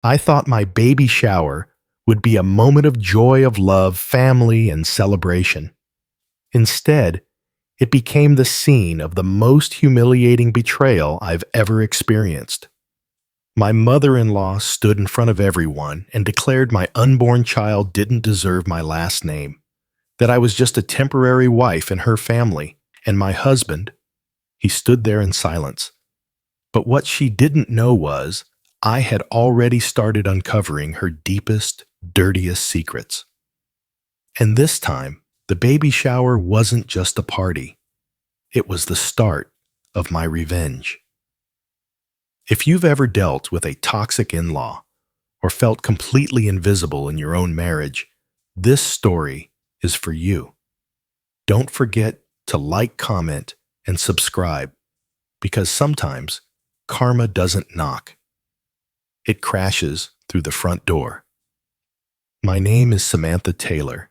I thought my baby shower would be a moment of joy, of love, family, and celebration. Instead, it became the scene of the most humiliating betrayal I've ever experienced. My mother-in-law stood in front of everyone and declared my unborn child didn't deserve my last name, that I was just a temporary wife in her family, and my husband, he stood there in silence. But what she didn't know was I had already started uncovering her deepest, dirtiest secrets. And this time, the baby shower wasn't just a party. It was the start of my revenge. If you've ever dealt with a toxic in-law or felt completely invisible in your own marriage, this story is for you. Don't forget to like, comment, and subscribe, because sometimes karma doesn't knock. It crashes through the front door. My name is Samantha Taylor,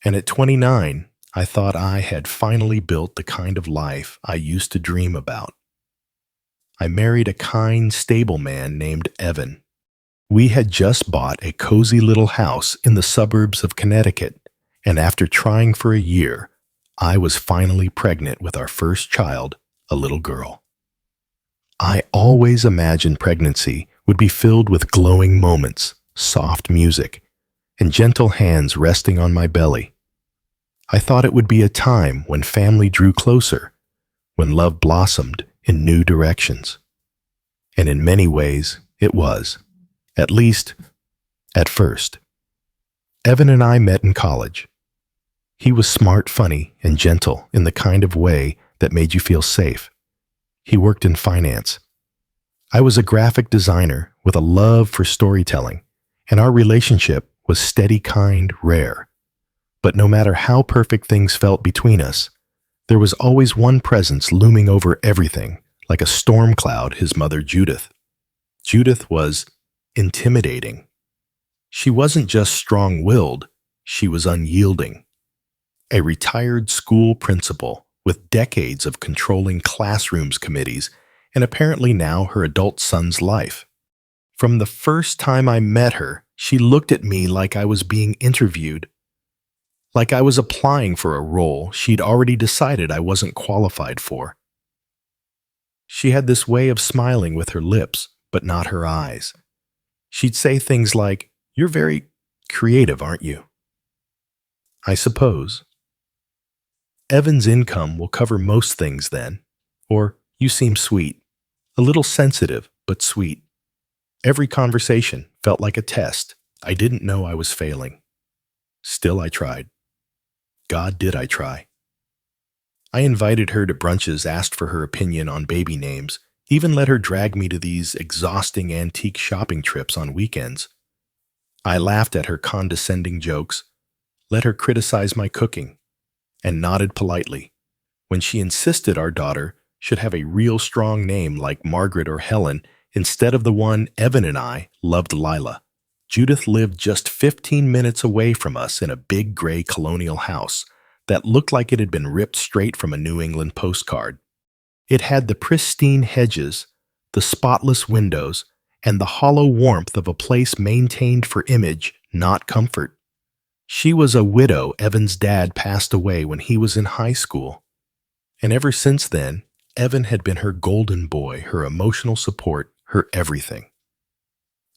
and at 29, I thought I had finally built the kind of life I used to dream about. I married a kind, stable man named Evan. We had just bought a cozy little house in the suburbs of Connecticut, and after trying for a year, I was finally pregnant with our first child, a little girl. I always imagined pregnancy would be filled with glowing moments, soft music, and gentle hands resting on my belly. I thought it would be a time when family drew closer, when love blossomed in new directions. And in many ways, it was, at least at first. Evan and I met in college. He was smart, funny, and gentle in the kind of way that made you feel safe. He worked in finance. I was a graphic designer with a love for storytelling, and our relationship was steady, kind, rare. But no matter how perfect things felt between us, there was always one presence looming over everything, like a storm cloud, his mother Judith. Judith was intimidating. She wasn't just strong-willed, she was unyielding. A retired school principal with decades of controlling classrooms committees and apparently now her adult son's life. From the first time I met her, she looked at me like I was being interviewed, like I was applying for a role she'd already decided I wasn't qualified for. She had this way of smiling with her lips, but not her eyes. She'd say things like, "You're very creative, aren't you?" I suppose. Evan's income will cover most things then. Or, "You seem sweet." A little sensitive, but sweet. Every conversation felt like a test. I didn't know I was failing. Still, I tried. God, did I try. I invited her to brunches, asked for her opinion on baby names, even let her drag me to these exhausting antique shopping trips on weekends. I laughed at her condescending jokes, let her criticize my cooking, and nodded politely when she insisted our daughter should have a real strong name like Margaret or Helen instead of the one Evan and I loved, Lila. Judith lived just 15 minutes away from us in a big gray colonial house that looked like it had been ripped straight from a New England postcard. It had the pristine hedges, the spotless windows, and the hollow warmth of a place maintained for image, not comfort. She was a widow. Evan's dad passed away when he was in high school. And ever since then, Evan had been her golden boy, her emotional support, her everything.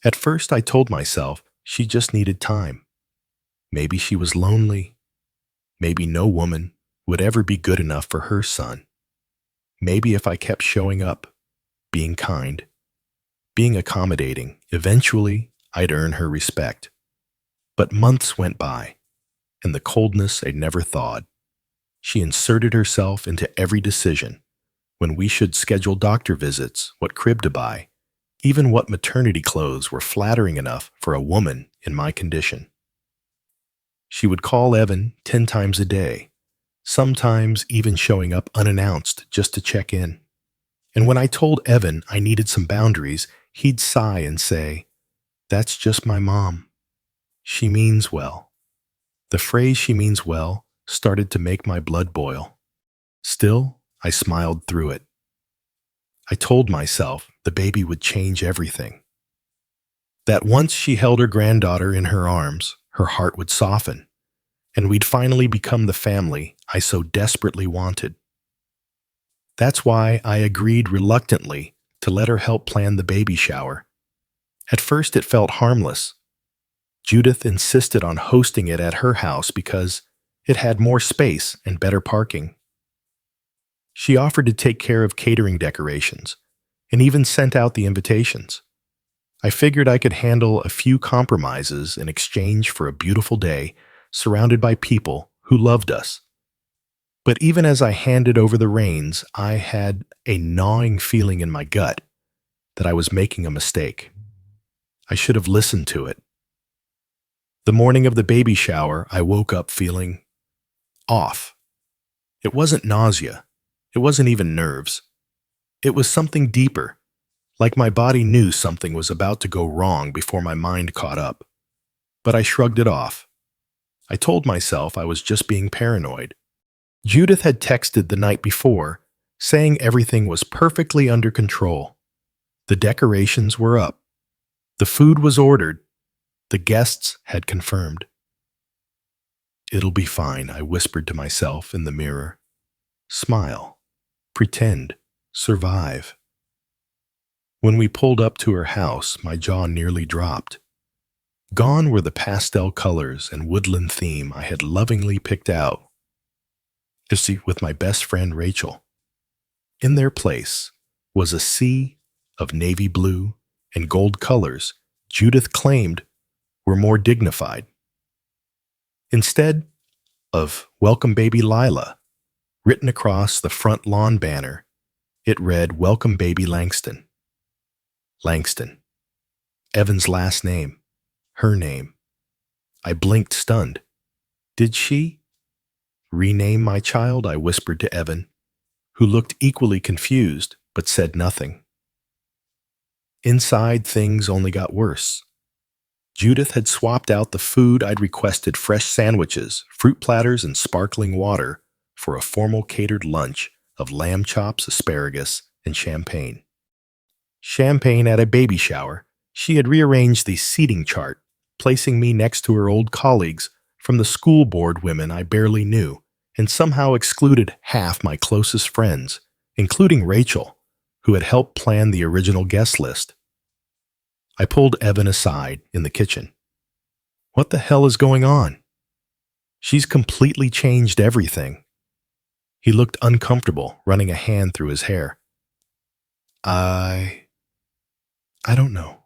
At first, I told myself she just needed time. Maybe she was lonely. Maybe no woman would ever be good enough for her son. Maybe if I kept showing up, being kind, being accommodating, eventually I'd earn her respect. But months went by, and the coldness I'd never thawed. She inserted herself into every decision. When we should schedule doctor visits, what crib to buy, even what maternity clothes were flattering enough for a woman in my condition. She would call Evan 10 times a day, sometimes even showing up unannounced just to check in. And when I told Evan I needed some boundaries, he'd sigh and say, "That's just my mom. She means well." The phrase "she means well" started to make my blood boil. Still, I smiled through it. I told myself the baby would change everything. That once she held her granddaughter in her arms, her heart would soften, and we'd finally become the family I so desperately wanted. That's why I agreed reluctantly to let her help plan the baby shower. At first, it felt harmless. Judith insisted on hosting it at her house because it had more space and better parking. She offered to take care of catering decorations and even sent out the invitations. I figured I could handle a few compromises in exchange for a beautiful day surrounded by people who loved us. But even as I handed over the reins, I had a gnawing feeling in my gut that I was making a mistake. I should have listened to it. The morning of the baby shower, I woke up feeling off. It wasn't nausea. It wasn't even nerves. It was something deeper, like my body knew something was about to go wrong before my mind caught up. But I shrugged it off. I told myself I was just being paranoid. Judith had texted the night before, saying everything was perfectly under control. The decorations were up. The food was ordered. The guests had confirmed. "It'll be fine," I whispered to myself in the mirror. "Smile. Pretend. Survive." When we pulled up to her house, my jaw nearly dropped. Gone were the pastel colors and woodland theme I had lovingly picked out to see with my best friend Rachel. In their place was a sea of navy blue and gold colors Judith claimed were more dignified. Instead of "Welcome Baby Lila" written across the front lawn banner, it read "Welcome Baby Langston." Langston. Evan's last name. Her name. I blinked, stunned. Did she rename my child? I whispered to Evan, who looked equally confused but said nothing. Inside, things only got worse. Judith had swapped out the food I'd requested: fresh sandwiches, fruit platters, and sparkling water, for a formal catered lunch of lamb chops, asparagus, and champagne. Champagne at a baby shower. She had rearranged the seating chart, placing me next to her old colleagues from the school board women I barely knew, and somehow excluded half my closest friends, including Rachel, who had helped plan the original guest list. I pulled Evan aside in the kitchen. "What the hell is going on? She's completely changed everything." He looked uncomfortable, running a hand through his hair. I don't know.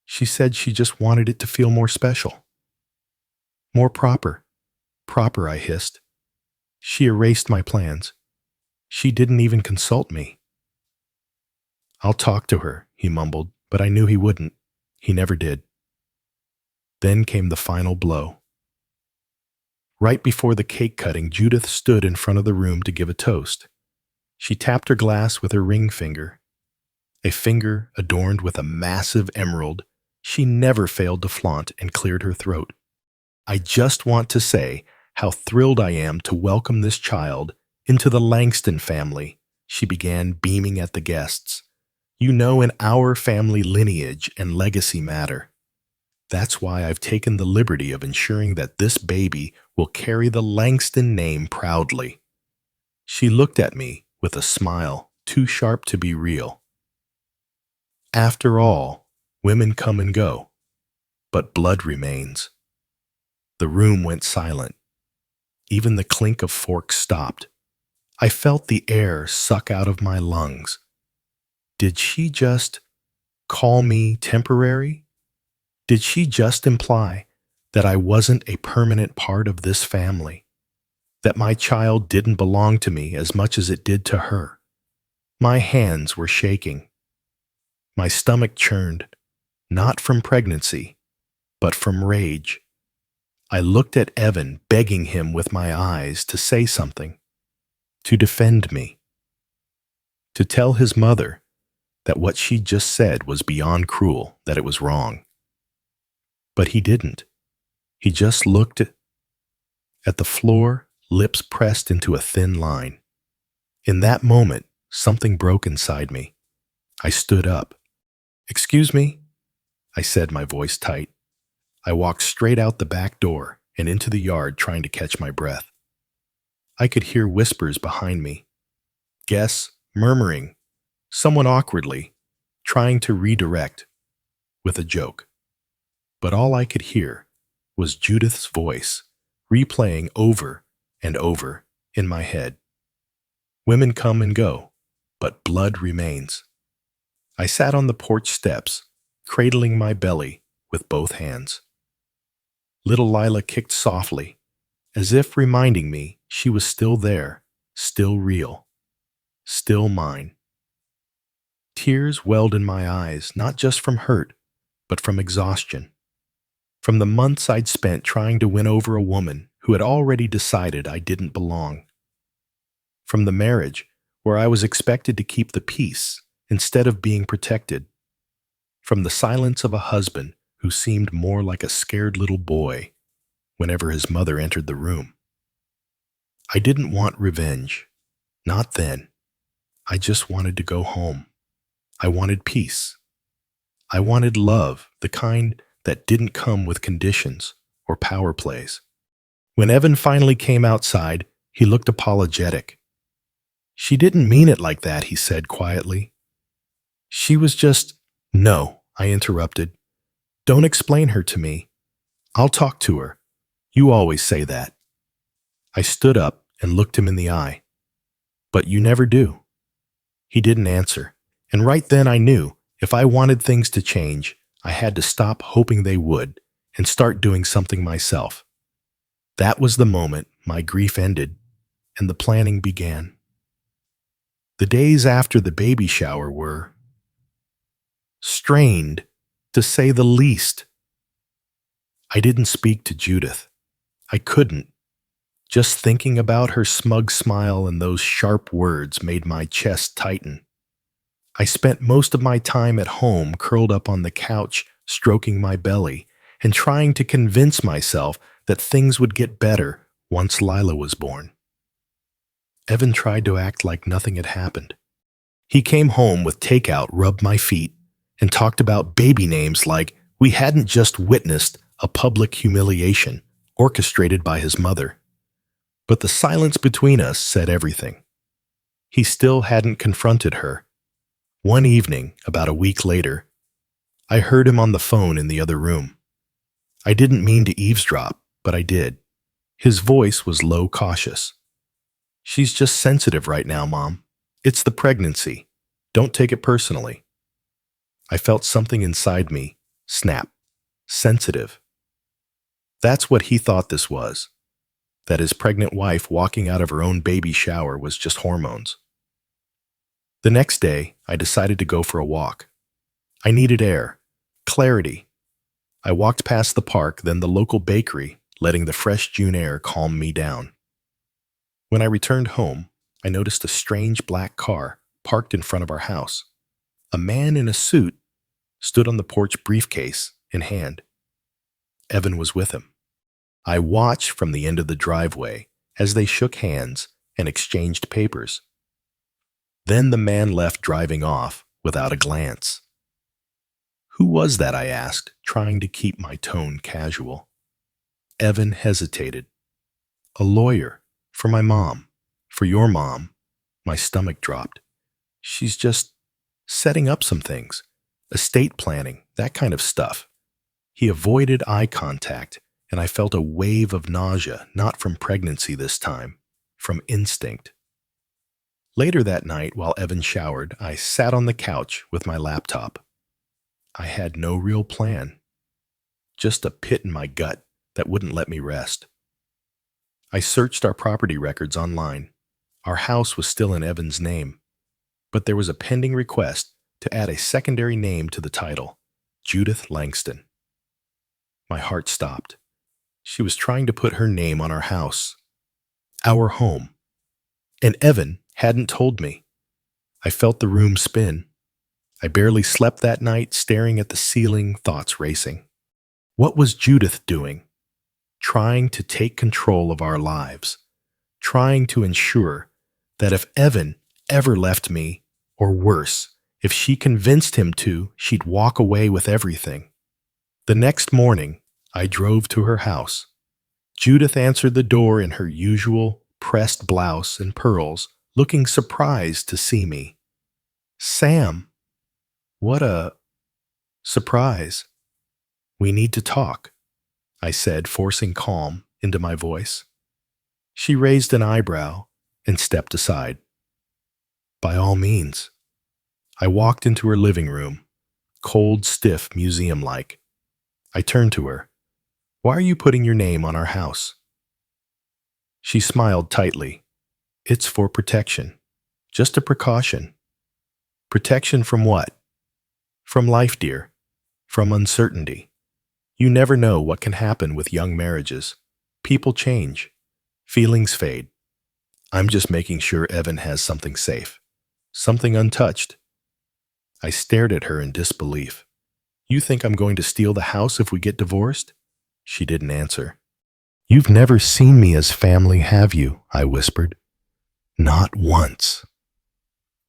She said she just wanted it to feel more special. More proper. Proper, I hissed. She erased my plans. She didn't even consult me. "I'll talk to her," he mumbled, but I knew he wouldn't. He never did. Then came the final blow. Right before the cake cutting, Judith stood in front of the room to give a toast. She tapped her glass with her ring finger, a finger adorned with a massive emerald she never failed to flaunt, and cleared her throat. "I just want to say how thrilled I am to welcome this child into the Langston family," she began, beaming at the guests. "You know, in our family, lineage and legacy matter. That's why I've taken the liberty of ensuring that this baby will carry the Langston name proudly." She looked at me with a smile too sharp to be real. After all, women come and go, but blood remains. The room went silent. Even the clink of forks stopped. I felt the air suck out of my lungs. Did she just call me temporary? Did she just imply that I wasn't a permanent part of this family? That my child didn't belong to me as much as it did to her? My hands were shaking. My stomach churned, not from pregnancy, but from rage. I looked at Evan, begging him with my eyes to say something, to defend me, to tell his mother that what she just said was beyond cruel, that it was wrong. But he didn't. He just looked at the floor, lips pressed into a thin line. In that moment, something broke inside me. I stood up. "Excuse me?" I said, my voice tight. I walked straight out the back door and into the yard trying to catch my breath. I could hear whispers behind me, guests murmuring, someone awkwardly trying to redirect with a joke. But all I could hear was Judith's voice replaying over and over in my head. Women come and go, but blood remains. I sat on the porch steps, cradling my belly with both hands. Little Lila kicked softly, as if reminding me she was still there, still real, still mine. Tears welled in my eyes, not just from hurt, but from exhaustion. From the months I'd spent trying to win over a woman who had already decided I didn't belong. From the marriage where I was expected to keep the peace instead of being protected. From the silence of a husband who seemed more like a scared little boy whenever his mother entered the room. I didn't want revenge. Not then. I just wanted to go home. I wanted peace. I wanted love, the kind that didn't come with conditions or power plays. When Evan finally came outside, he looked apologetic. "She didn't mean it like that," he said quietly. "She was just—" "No," I interrupted. "Don't explain her to me. I'll talk to her. You always say that." I stood up and looked him in the eye. "But you never do." He didn't answer, and right then I knew if I wanted things to change, I had to stop hoping they would and start doing something myself. That was the moment my grief ended and the planning began. The days after the baby shower were strained, to say the least. I didn't speak to Judith. I couldn't. Just thinking about her smug smile and those sharp words made my chest tighten. I spent most of my time at home curled up on the couch, stroking my belly, and trying to convince myself that things would get better once Lila was born. Evan tried to act like nothing had happened. He came home with takeout, rubbed my feet, and talked about baby names like we hadn't just witnessed a public humiliation orchestrated by his mother. But the silence between us said everything. He still hadn't confronted her. One evening, about a week later, I heard him on the phone in the other room. I didn't mean to eavesdrop, but I did. His voice was low, cautious. "She's just sensitive right now, Mom. It's the pregnancy. Don't take it personally." I felt something inside me snap. Sensitive. That's what he thought this was. That his pregnant wife walking out of her own baby shower was just hormones. The next day, I decided to go for a walk. I needed air, clarity. I walked past the park, then the local bakery, letting the fresh June air calm me down. When I returned home, I noticed a strange black car parked in front of our house. A man in a suit stood on the porch, briefcase in hand. Evan was with him. I watched from the end of the driveway as they shook hands and exchanged papers. Then the man left, driving off without a glance. "Who was that?" I asked, trying to keep my tone casual. Evan hesitated. "A lawyer. For my mom. For your mom." My stomach dropped. "She's just setting up some things. Estate planning, that kind of stuff." He avoided eye contact, and I felt a wave of nausea, not from pregnancy this time, from instinct. Later that night, while Evan showered, I sat on the couch with my laptop. I had no real plan, just a pit in my gut that wouldn't let me rest. I searched our property records online. Our house was still in Evan's name, but there was a pending request to add a secondary name to the title, Judith Langston. My heart stopped. She was trying to put her name on our house, our home. And Evan hadn't told me. I felt the room spin. I barely slept that night, staring at the ceiling, thoughts racing. What was Judith doing? Trying to take control of our lives, trying to ensure that if Evan ever left me, or worse, if she convinced him to, she'd walk away with everything. The next morning, I drove to her house. Judith answered the door in her usual pressed blouse and pearls, looking surprised to see me. "Sam, what a surprise. We need to talk," I said, forcing calm into my voice. She raised an eyebrow and stepped aside. "By all means." I walked into her living room, cold, stiff, museum-like. I turned to her. "Why are you putting your name on our house?" She smiled tightly. "It's for protection. Just a precaution." "Protection from what?" "From life, dear. From uncertainty. You never know what can happen with young marriages. People change. Feelings fade. I'm just making sure Evan has something safe. Something untouched." I stared at her in disbelief. "You think I'm going to steal the house if we get divorced?" She didn't answer. "You've never seen me as family, have you?" I whispered. "Not once."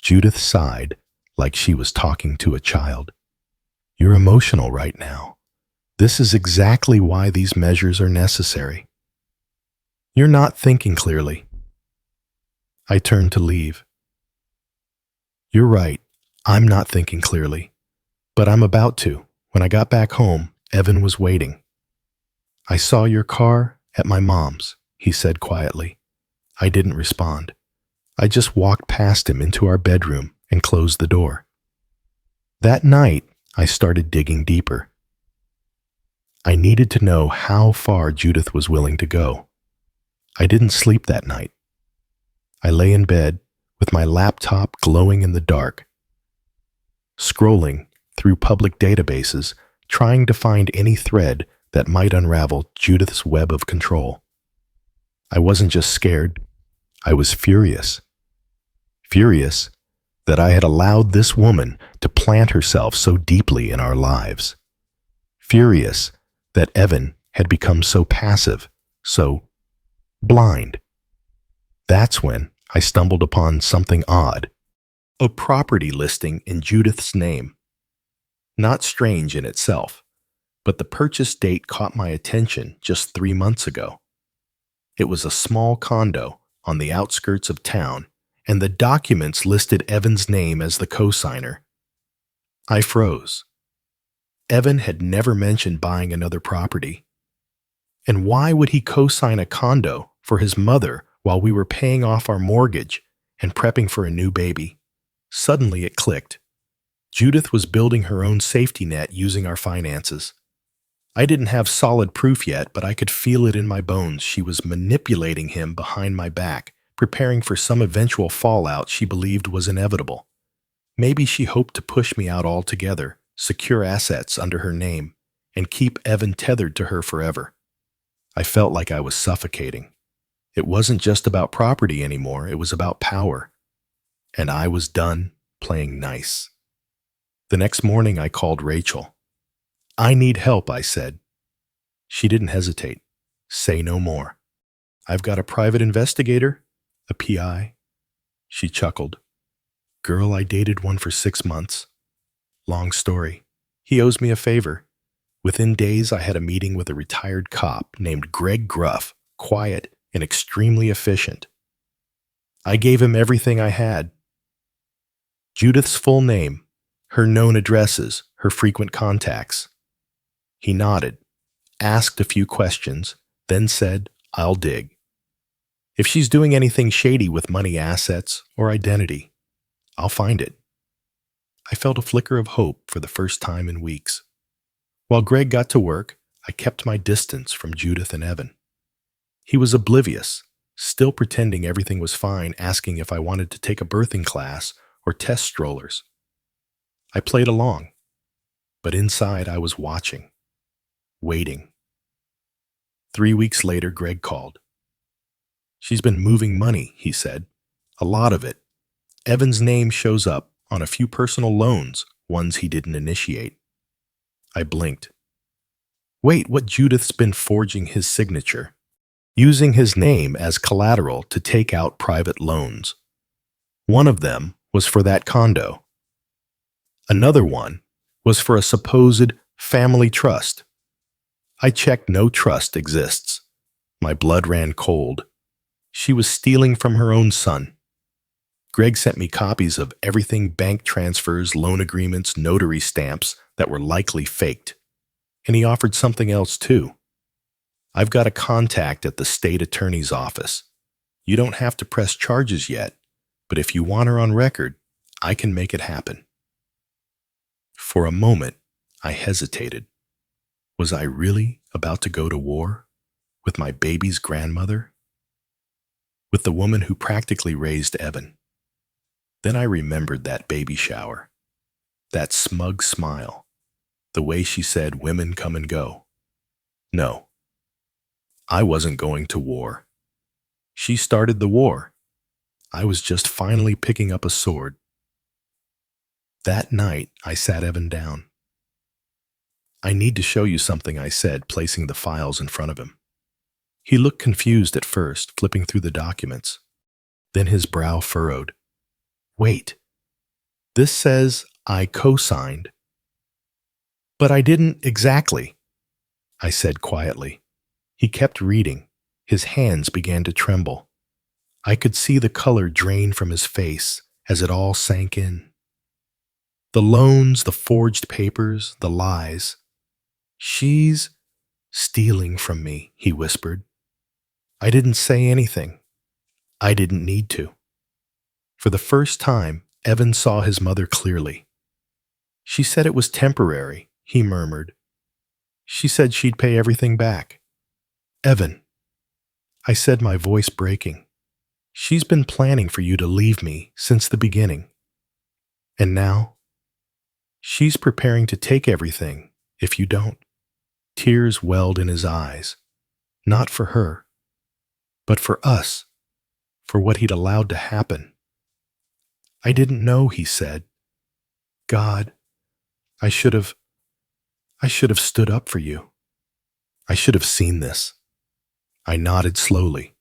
Judith sighed, like she was talking to a child. "You're emotional right now. This is exactly why these measures are necessary. You're not thinking clearly." I turned to leave. "You're right. I'm not thinking clearly. But I'm about to." When I got back home, Evan was waiting. "I saw your car at my mom's," he said quietly. I didn't respond. I just walked past him into our bedroom and closed the door. That night, I started digging deeper. I needed to know how far Judith was willing to go. I didn't sleep that night. I lay in bed with my laptop glowing in the dark, scrolling through public databases, trying to find any thread that might unravel Judith's web of control. I wasn't just scared, I was furious. Furious that I had allowed this woman to plant herself so deeply in our lives. Furious that Evan had become so passive, so blind. That's when I stumbled upon something odd. A property listing in Judith's name. Not strange in itself, but the purchase date caught my attention just 3 months ago. It was a small condo on the outskirts of town, and the documents listed Evan's name as the co-signer. I froze. Evan had never mentioned buying another property. And why would he co-sign a condo for his mother while we were paying off our mortgage and prepping for a new baby? Suddenly it clicked. Judith was building her own safety net using our finances. I didn't have solid proof yet, but I could feel it in my bones. She was manipulating him behind my back, preparing for some eventual fallout she believed was inevitable. Maybe she hoped to push me out altogether, secure assets under her name, and keep Evan tethered to her forever. I felt like I was suffocating. It wasn't just about property anymore, it was about power. And I was done playing nice. The next morning I called Rachel. "I need help," I said. She didn't hesitate. "Say no more." "I've got a private investigator, a PI." She chuckled. "Girl, I dated one for 6 months. Long story. He owes me a favor. Within days, I had a meeting with a retired cop named Greg Gruff, quiet and extremely efficient. I gave him everything I had. Judith's full name, her known addresses, her frequent contacts. He nodded, asked a few questions, then said, "I'll dig. If she's doing anything shady with money, assets, or identity, I'll find it." I felt a flicker of hope for the first time in weeks. While Greg got to work, I kept my distance from Judith and Evan. He was oblivious, still pretending everything was fine, asking if I wanted to take a birthing class or test strollers. I played along, but inside I was watching, waiting. 3 weeks later, Greg called. "She's been moving money," he said. "A lot of it. Evan's name shows up on a few personal loans, ones he didn't initiate." I blinked. Wait, what? Judith's been forging his signature, using his name as collateral to take out private loans. One of them was for that condo. Another one was for a supposed family trust I checked no trust exists. My blood ran cold. She was stealing from her own son. Greg sent me copies of everything: bank transfers, loan agreements, notary stamps that were likely faked. And he offered something else too. I've got a contact at the state attorney's office. You don't have to press charges yet, but if you want her on record, I can make it happen. For a moment, I hesitated. Was I really about to go to war? With my baby's grandmother? With the woman who practically raised Evan? Then I remembered that baby shower, that smug smile, the way she said women come and go. No, I wasn't going to war. She started the war. I was just finally picking up a sword. That night, I sat Evan down. I need to show you something, I said, placing the files in front of him. He looked confused at first, flipping through the documents. Then his brow furrowed. Wait, this says I co-signed. But I didn't exactly, I said quietly. He kept reading. His hands began to tremble. I could see the color drain from his face as it all sank in. The loans, the forged papers, the lies. She's stealing from me, he whispered. I didn't say anything. I didn't need to. For the first time, Evan saw his mother clearly. She said it was temporary, he murmured. She said she'd pay everything back. Evan, I said, my voice breaking. She's been planning for you to leave me since the beginning. And now, she's preparing to take everything if you don't. Tears welled in his eyes, not for her, but for us, for what he'd allowed to happen. I didn't know, he said. God, I should have stood up for you. I should have seen this. I nodded slowly.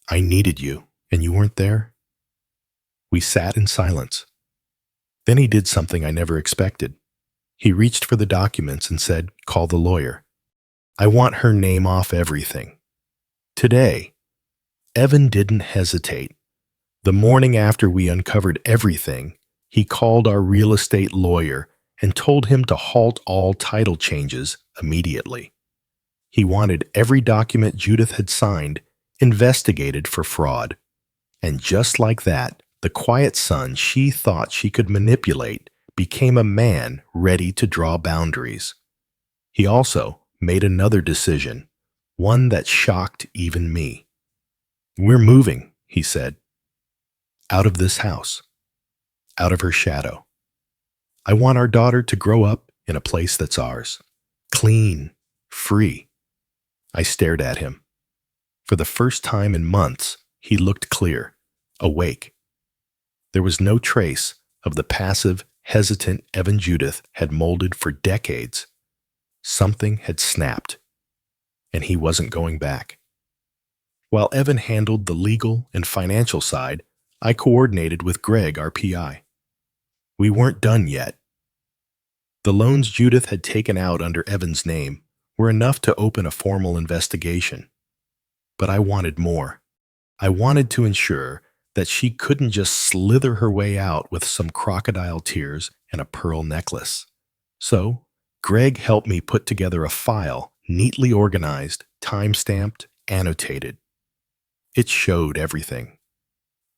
I needed you, and you weren't there? We sat in silence. Then he did something I never expected. He reached for the documents and said, call the lawyer. I want her name off everything. Today, Evan didn't hesitate. The morning after we uncovered everything, he called our real estate lawyer and told him to halt all title changes immediately. He wanted every document Judith had signed investigated for fraud. And just like that, the quiet son she thought she could manipulate became a man ready to draw boundaries. He also made another decision, one that shocked even me. We're moving, he said. Out of this house. Out of her shadow. I want our daughter to grow up in a place that's ours. Clean. Free. I stared at him. For the first time in months, he looked clear, awake. There was no trace of the passive, hesitant Evan Judith had molded for decades. Something had snapped, and he wasn't going back. While Evan handled the legal and financial side, I coordinated with Greg, our PI. We weren't done yet. The loans Judith had taken out under Evan's name were enough to open a formal investigation. But I wanted more. I wanted to ensure that she couldn't just slither her way out with some crocodile tears and a pearl necklace. So, Greg helped me put together a file, neatly organized, time-stamped, annotated. It showed everything.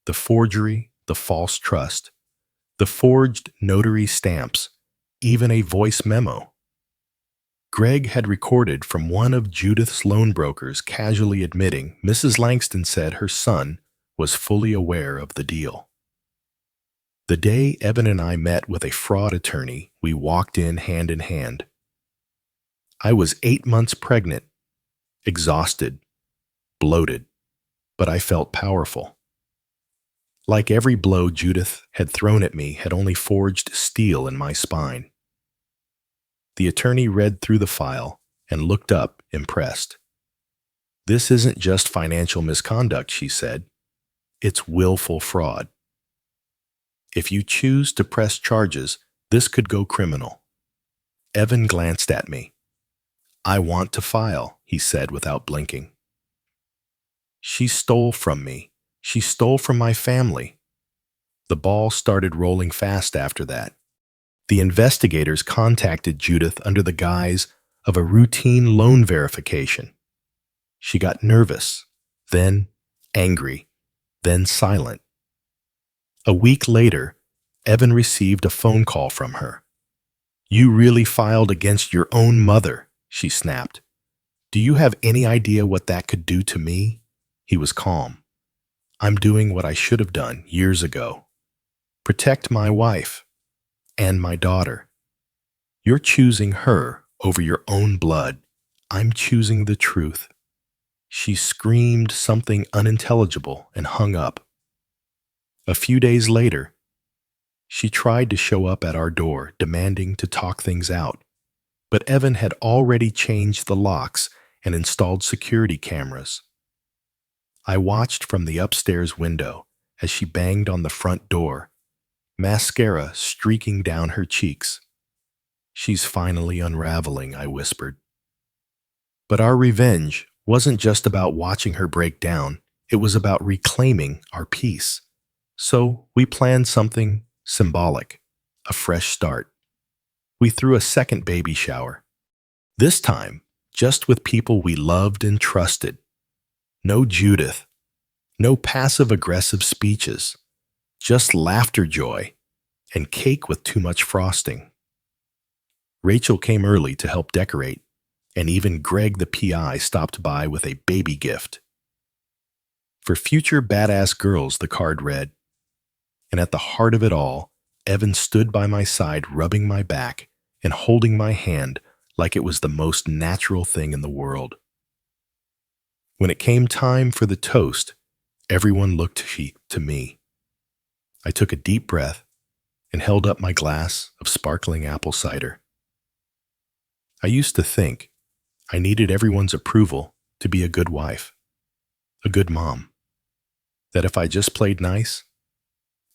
The forgery, the false trust, the forged notary stamps, even a voice memo. Greg had recorded from one of Judith's loan brokers casually admitting Mrs. Langston said her son was fully aware of the deal. The day Evan and I met with a fraud attorney, we walked in hand. I was 8 months pregnant, exhausted, bloated, but I felt powerful. Like every blow Judith had thrown at me had only forged steel in my spine. The attorney read through the file and looked up, impressed. This isn't just financial misconduct, she said. It's willful fraud. If you choose to press charges, this could go criminal. Evan glanced at me. "I want to file," he said without blinking. "She stole from me. She stole from my family." The ball started rolling fast after that. The investigators contacted Judith under the guise of a routine loan verification. She got nervous, then angry, then silent. A week later, Evan received a phone call from her. "You really filed against your own mother," she snapped. "Do you have any idea what that could do to me?" He was calm. "I'm doing what I should have done years ago. Protect my wife and my daughter. You're choosing her over your own blood. I'm choosing the truth." She screamed something unintelligible and hung up. A few days later, she tried to show up at our door, demanding to talk things out. But Evan had already changed the locks and installed security cameras. I watched from the upstairs window as she banged on the front door, mascara streaking down her cheeks. "She's finally unraveling," I whispered. But our revenge wasn't just about watching her break down, it was about reclaiming our peace. So we planned something symbolic, a fresh start. We threw a second baby shower. This time, just with people we loved and trusted. No Judith, no passive-aggressive speeches, just laughter joy and cake with too much frosting. Rachel came early to help decorate, and even Greg the PI stopped by with a baby gift. "For future badass girls," the card read. And at the heart of it all, Evan stood by my side, rubbing my back and holding my hand like it was the most natural thing in the world. When it came time for the toast, everyone looked to me. I took a deep breath and held up my glass of sparkling apple cider. I used to think I needed everyone's approval to be a good wife, a good mom, that if I just played nice,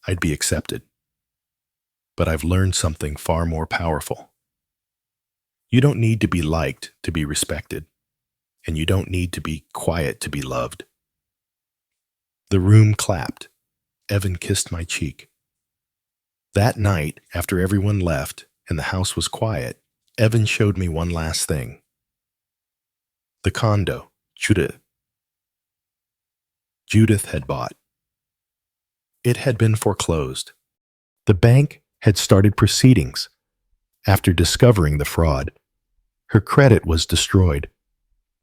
I'd be accepted. But I've learned something far more powerful. You don't need to be liked to be respected, and you don't need to be quiet to be loved. The room clapped. Evan kissed my cheek. That night, after everyone left and the house was quiet, Evan showed me one last thing. The condo Judith had bought. It had been foreclosed. The bank had started proceedings. After discovering the fraud, her credit was destroyed.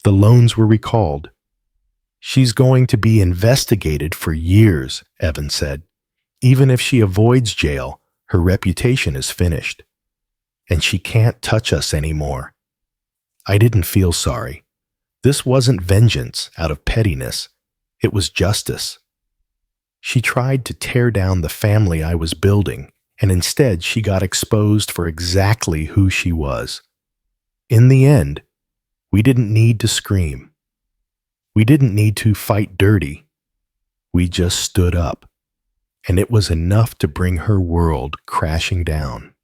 The loans were recalled. "She's going to be investigated for years," Evan said. "Even if she avoids jail, her reputation is finished. And she can't touch us anymore." I didn't feel sorry. This wasn't vengeance out of pettiness. It was justice. She tried to tear down the family I was building, and instead she got exposed for exactly who she was. In the end, we didn't need to scream. We didn't need to fight dirty. We just stood up, and it was enough to bring her world crashing down.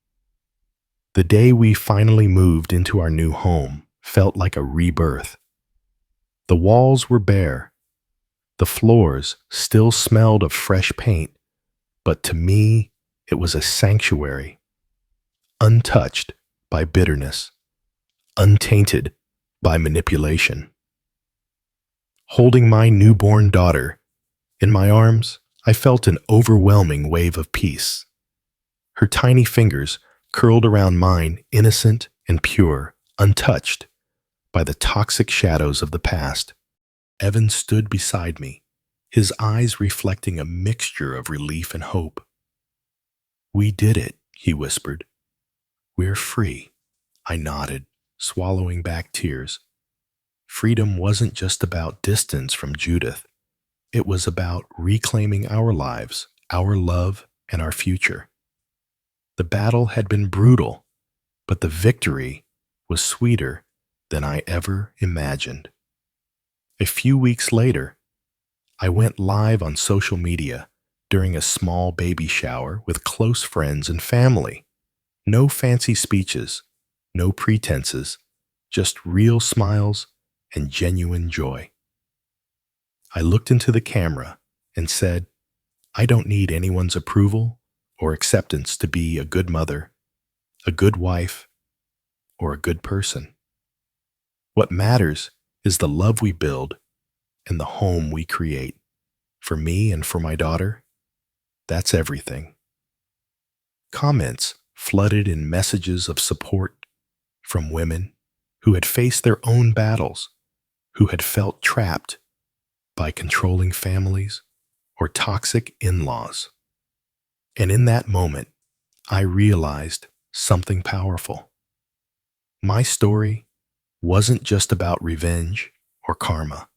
The day we finally moved into our new home felt like a rebirth. The walls were bare. The floors still smelled of fresh paint, but to me, it was a sanctuary, untouched by bitterness, untainted by manipulation. Holding my newborn daughter in my arms, I felt an overwhelming wave of peace. Her tiny fingers curled around mine, innocent and pure, untouched by the toxic shadows of the past. Evan stood beside me, his eyes reflecting a mixture of relief and hope. "We did it," he whispered. "We're free." I nodded, swallowing back tears. Freedom wasn't just about distance from Judith. It was about reclaiming our lives, our love, and our future. The battle had been brutal, but the victory was sweeter than I ever imagined. A few weeks later, I went live on social media during a small baby shower with close friends and family. No fancy speeches, no pretenses, just real smiles and genuine joy. I looked into the camera and said, I don't need anyone's approval or acceptance to be a good mother, a good wife, or a good person. What matters is the love we build and the home we create. For me and for my daughter, that's everything. Comments flooded in messages of support from women who had faced their own battles, who had felt trapped by controlling families or toxic in-laws. And in that moment, I realized something powerful. My story wasn't just about revenge or karma.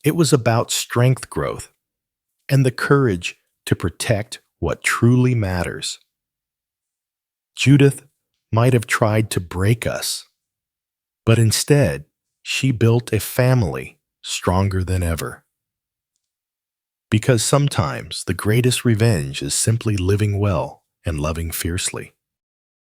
It was about strength growth and the courage to protect what truly matters. Judith might have tried to break us, but instead, she built a family stronger than ever. Because sometimes the greatest revenge is simply living well and loving fiercely.